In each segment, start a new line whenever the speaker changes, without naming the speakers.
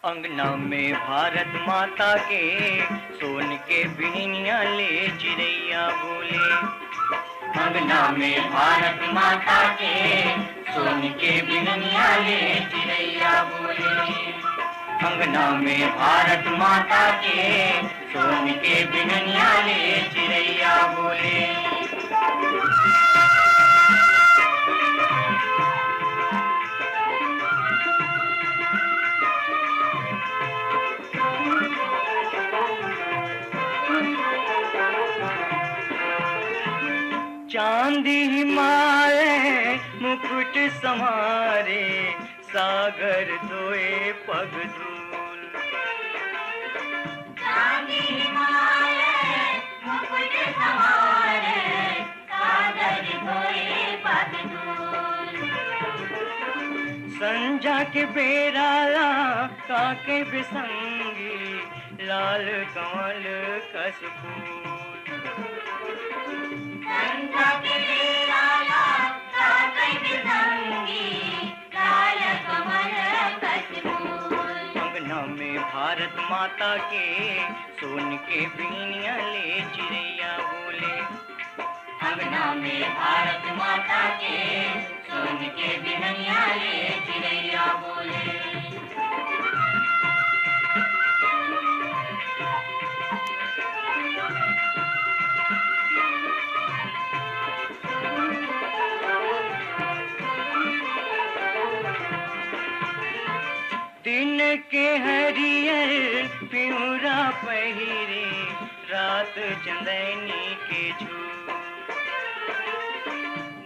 अंगना में भारत माता के सोन के बिहनिया ले चिड़ैया बोले। अंगना में भारत माता के सोन के बिहनिया ले चिड़ैया बोले। अंगना में भारत माता के सोन के बिहनिया ले चिड़ैया बोले। चांदी हिमालय मुकुट संवारे, सागर धोए पग धूल।
चांदी हिमालय मुकुट संवारे, सागर धोए पग धूल।
संजा के बेराला काके बिसंगी, लाल कमल कस फूल।
संजा के बेराला काके बिसंगी, लाल कमल कस फूल।
अंगना में भारत माता के सोन के बिहनिया ले चिड़ैया बोले।
अंगना में भारत माता के सोन के बिहनिया ले चिड़ैया बोले।
दिन के हरियर पिउरा पहिरे, रात चंदनी के झूल।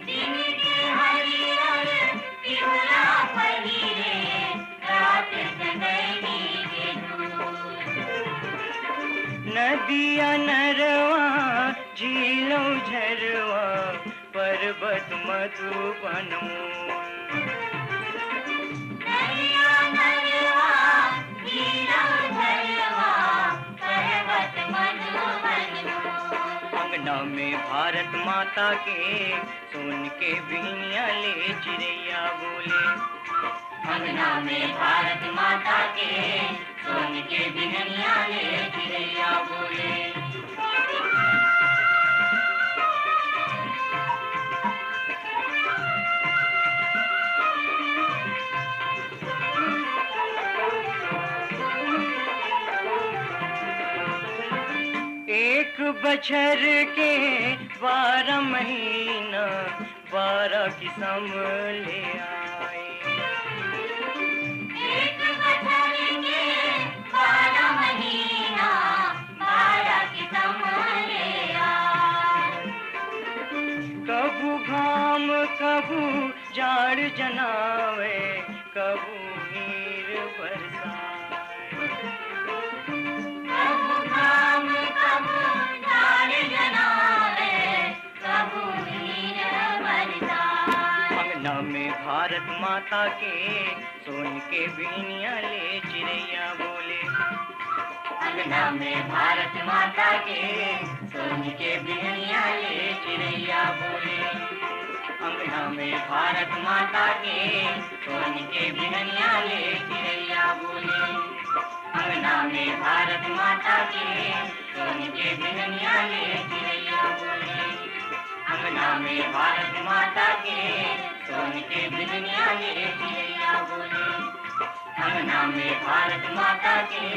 दिन के हरियर पिउरा पहिरे, रात चंदनी के झूल।
नदिया नरवा झीलों झरवा, पर्वत मधुबन मूल।
नदिया नरवा झीलों झरवा, पर्वत मधुबन मूल।
अंगना में भारत माता के सोन के बिहनिया ले चिड़ैया बोले।
अंगना में भारत माता के सोन के बिहनिया ले चिड़ैया बोले।
एक बछर के 12 महीना, 12 किस्म ले आए।
एक बछर के 12 महीना, 12 किस्म ले आए।
कबू घाम कबू जाड़ जनावे, कबू नीर बरसाए।
कबू घाम कबू जाड़ जनावे, कबू नीर बरसाए।
अंगना में भारत माता के सोन के बिहनिया ले चिड़ैया बोले।
अंगना में भारत माता के सोन के बिहनिया ले चिड़ैया बोले।
अंगना में भारत माता के सोन के बिहनिया ले चिड़ैया बोले। अंगना में भारत माता के सोन के बिहनिया ले चिड़ैया बोले। अंगना में भारत माता के सोन के बिहनिया ले चिड़ैया बोले। अंगना में भारत माता के